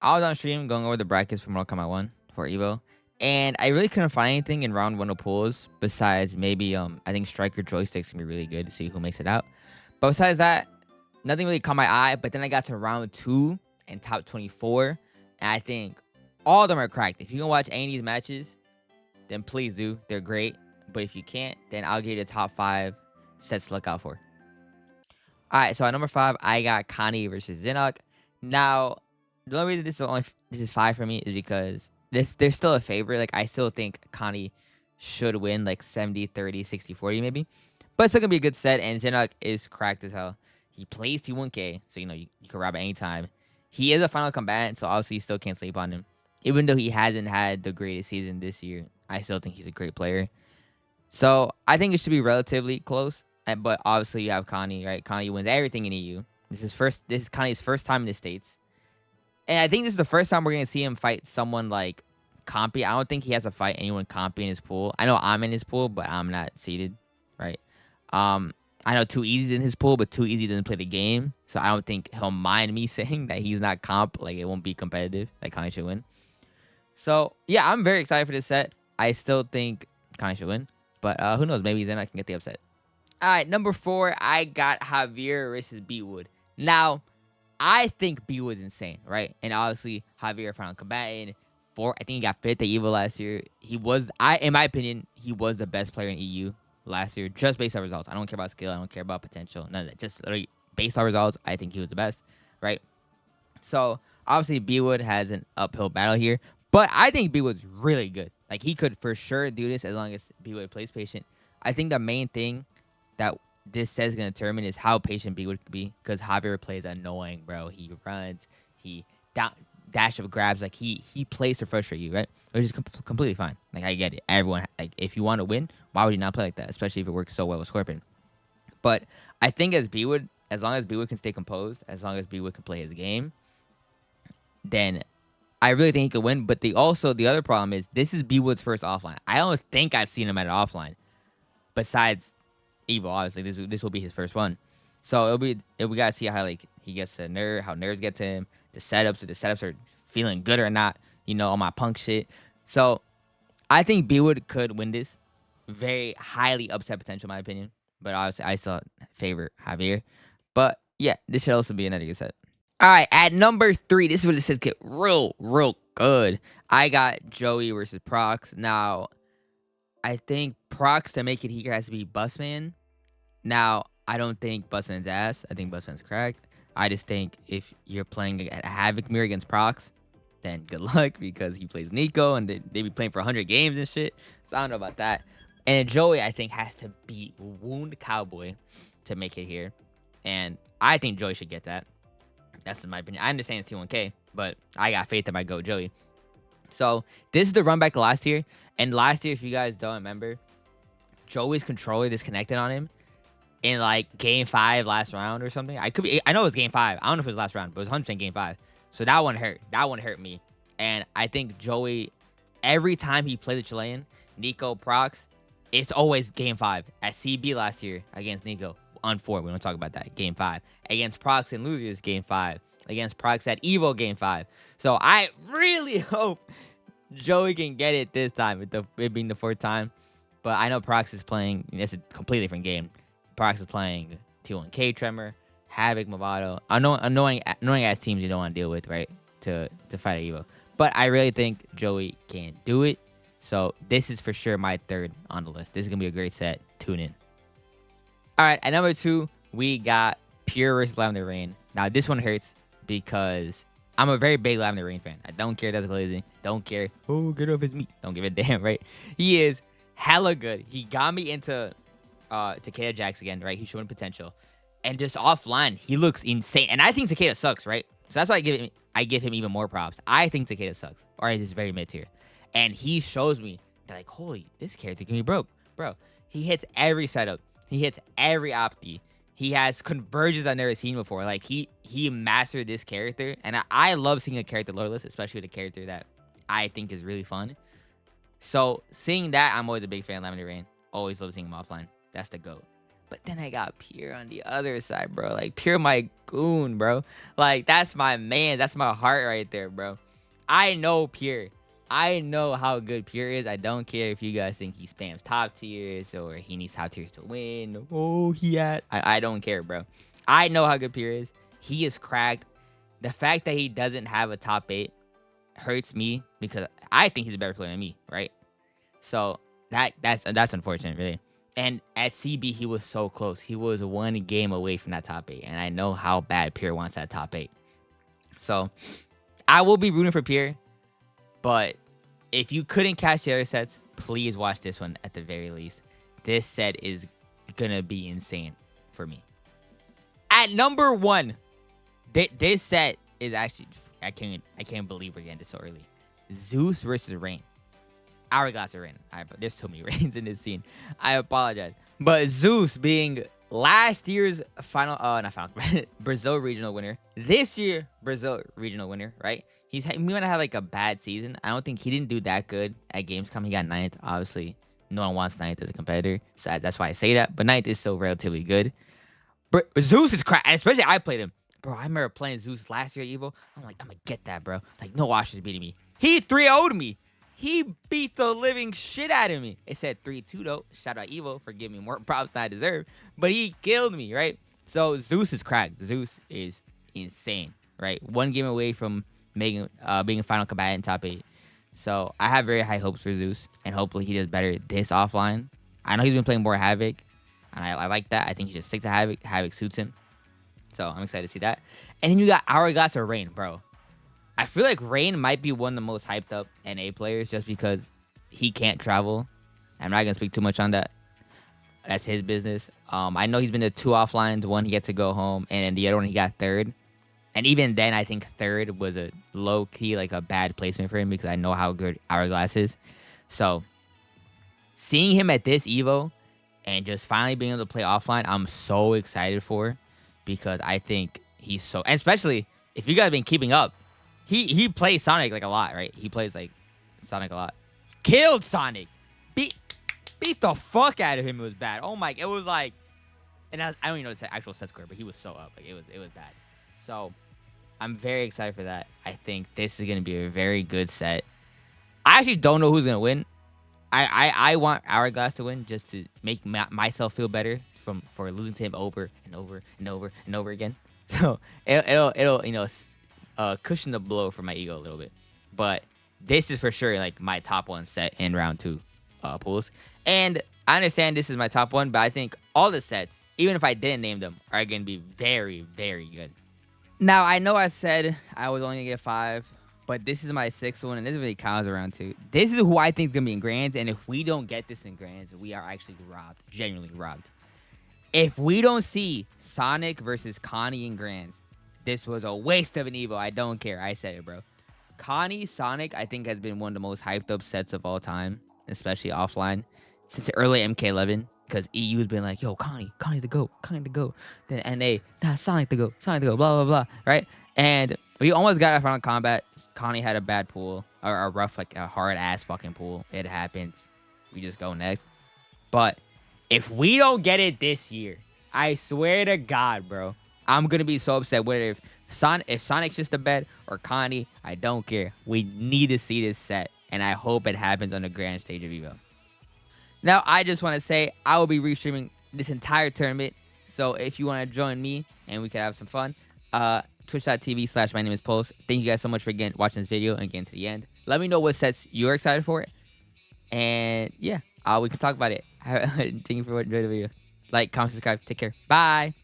I was on stream going over the brackets for Mortal Kombat 1 for EVO, and I really couldn't find anything in round 1 of pools besides maybe I think striker joysticks can be really good to see who makes it out. But besides that, nothing really caught my eye. But then I got to round 2 and top 24, and I think all of them are cracked. If you can watch any of these matches, then please do. They're great. But if you can't, then I'll give you the top 5 sets to look out for. All right, so at number 5, I got Kani versus Xinok. Now, the only reason this is 5 for me is because there's still a favorite. Like, I still think Kani should win like 70, 30, 60, 40 maybe. But it's still gonna be a good set, and Xinok is cracked as hell. He plays T1K, so you can rob at any time. He is a final combatant, so obviously you still can't sleep on him. Even though he hasn't had the greatest season this year, I still think he's a great player. So I think it should be relatively close. But obviously you have Kani, right? Kani wins everything in EU. This is Kani's first time in the States. And I think this is the first time we're gonna see him fight someone like Compy. I don't think he has to fight anyone Compy in his pool. I know I'm in his pool, but I'm not seeded, right? I know Too Easy's in his pool, but Too Easy doesn't play the game. So I don't think he'll mind me saying that he's not comp. Like, it won't be competitive. Like, Kani should win. So yeah, I'm very excited for this set. I still think Kani should win. But who knows? Maybe then I can get the upset. All right, number 4, I got Javier versus Bwood. Now, I think Bwood's insane, right? And obviously, Javier final combatant. I think he got 5th at EVO last year. In my opinion, he was the best player in EU last year, just based on results. I don't care about skill. I don't care about potential. None of that. Just literally based on results, I think he was the best, right? So, obviously, Bwood has an uphill battle here. But I think Bwood's really good. Like, he could for sure do this as long as Bwood plays patient. I think the main thing that this set is going to determine is how patient Bwood could be, because Javier plays annoying, bro. He runs, he dash up grabs, like he plays to frustrate you, right? Which is completely fine. Like, I get it. Everyone, like, if you want to win, why would you not play like that? Especially if it works so well with Scorpion. But I think as long as Bwood can stay composed, as long as Bwood can play his game, then I really think he could win. But the other problem is this is Bwood's first offline. I don't think I've seen him at an offline besides EVO. Obviously, this will be his first one. So we gotta see how like he gets to nerd, how nerds get to him, the setups are feeling good or not. All my punk shit. So I think Bwood could win this. Very highly upset potential, in my opinion. But obviously, I still favor Javier. But yeah, this should also be another good set. All right, at number 3, this is where the sets get real good. I got Joey versus Procs. Now, I think Procs, to make it here, has to be Busman. Now, I don't think Busman's ass. I think Busman's cracked. I just think if you're playing a Havoc mirror against Procs, then good luck, because he plays Nico, and they be playing for 100 games and shit. So I don't know about that. And Joey, I think, has to beat Wound Cowboy to make it here. And I think Joey should get that. That's in my opinion. I understand it's T1K, but I got faith that I go Joey. So this is the run back last year. And last year, if you guys don't remember, Joey's controller disconnected on him in like game 5 last round or something. I know it was game 5. I don't know if it was last round, but it was 100% game 5. So that one hurt. That one hurt me. And I think Joey, every time he played the Chilean, Nico, Procs, it's always game 5. At CB last year against Nico, on 4. We don't talk about that. Game 5. Against Procs and Losers, game 5. Against Procs at EVO, game 5. So I really hope Joey can get it this time, with it being the 4th time. But I know Procs is playing, it's a completely different game. Procs is playing T1K Tremor, Havoc, Movado. Annoying ass teams you don't want to deal with, right? To fight at EVO. But I really think Joey can do it. So this is for sure my 3rd on the list. This is going to be a great set. Tune in. All right, at number 2, we got Pure versus Lavender Rain. Now, this one hurts because I'm a very big Lavender Rain fan. I don't care that's glazing. Don't care. Oh, get off his meat. Don't give a damn, right? He is hella good. He got me into Takeda Jax again, right? He's showing potential. And just offline, he looks insane. And I think Takeda sucks, right? So that's why I give him even more props. I think Takeda sucks. Or he's very mid tier. And he shows me that, like, holy, this character can be broke. Bro, he hits every setup. He hits every opti. He has conversions I've never seen before. Like, he mastered this character. And I love seeing a character loyalist, especially with a character that I think is really fun. So, seeing that, I'm always a big fan of Lavender Rain. Always love seeing him offline. That's the GOAT. But then I got Pierre on the other side, bro. Like, Pierre my goon, bro. Like, that's my man. That's my heart right there, bro. I know Pierre. I know how good Pierre is. I don't care if you guys think he spams top tiers or he needs top tiers to win. Oh, I don't care, bro. I know how good Pierre is. He is cracked. The fact that he doesn't have a top 8 hurts me because I think he's a better player than me, right? So that's unfortunate, really. And at CB, he was so close. He was one game away from that top 8. And I know how bad Pierre wants that top 8. So I will be rooting for Pierre. But if you couldn't catch the other sets, please watch this one at the very least. This set is going to be insane for me. At number 1, this set is actually... I can't believe we're getting this so early. Zeus versus Rain. Hourglass or Rain. There's so many Rains in this scene. I apologize. But Zeus being last year's Brazil regional winner. This year, Brazil regional winner, right? He might have like a bad season. I don't think he didn't do that good at Gamescom. He got 9th. Obviously, no one wants 9th as a competitor. So that's why I say that. But 9th is still relatively good. But Zeus is crap. And especially I played him. Bro, I remember playing Zeus last year at EVO. I'm like, I'm going to get that, bro. Like, no Washers beating me. He 3-0'd me. He beat the living shit out of me. It said 3-2, though. Shout out EVO for giving me more props than I deserve. But he killed me, right? So, Zeus is cracked. Zeus is insane, right? One game away from being a final combatant in top 8. So, I have very high hopes for Zeus. And hopefully he does better this offline. I know he's been playing more Havoc. And I like that. I think he should stick to Havoc. Havoc suits him. So, I'm excited to see that. And then you got Hourglass or Rain, bro. I feel like Rain might be one of the most hyped up NA players just because he can't travel. I'm not going to speak too much on that. That's his business. I know he's been to 2 offlines. One, he gets to go home. And then the other one, he got 3rd. And even then, I think 3rd was a low-key, like a bad placement for him because I know how good Hourglass is. So, seeing him at this EVO and just finally being able to play offline, I'm so excited for because I think he's so... And especially, if you guys have been keeping up, he plays Sonic like a lot, right? He plays like Sonic a lot. Killed Sonic. Beat the fuck out of him. It was bad. Oh my, it was like, and I don't even know the actual set score, but he was so up. Like it was bad. So I'm very excited for that. I think this is gonna be a very good set. I actually don't know who's gonna win. I want Hourglass to win just to make myself feel better for losing to him over and over and over and over again. So it'll cushion the blow for my ego a little bit. But this is for sure like my top 1 set in round 2 pools. And I understand this is my top 1, but I think all the sets, even if I didn't name them, are going to be very, very good. Now, I know I said I was only going to get 5, but this is my 6th one, and this really counts around 2. This is who I think is going to be in Grands, and if we don't get this in Grands, we are actually robbed, genuinely robbed. If we don't see Sonic versus Kani in Grands, this was a waste of an EVO. I don't care. I said it, bro. Kani Sonic, I think, has been one of the most hyped up sets of all time, especially offline, since the early MK11. Because EU's been like, yo, Kani the GOAT, Kani the GOAT. Then NA, Sonic the GOAT, blah, blah, blah, right? And we almost got a final combat. Kani had a bad pool, or a rough, like a hard-ass fucking pool. It happens. We just go next. But if we don't get it this year, I swear to God, bro, I'm going to be so upset. Whether if Sonic's just a bed or Kani, I don't care. We need to see this set, and I hope it happens on the grand stage of EVO. Now, I just want to say I will be restreaming this entire tournament, so if you want to join me and we can have some fun, twitch.tv/MyNameIsPulse. Thank you guys so much for watching this video and getting to the end. Let me know what sets you're excited for, and yeah, we can talk about it. Thank you for enjoying the video. Like, comment, subscribe. Take care. Bye.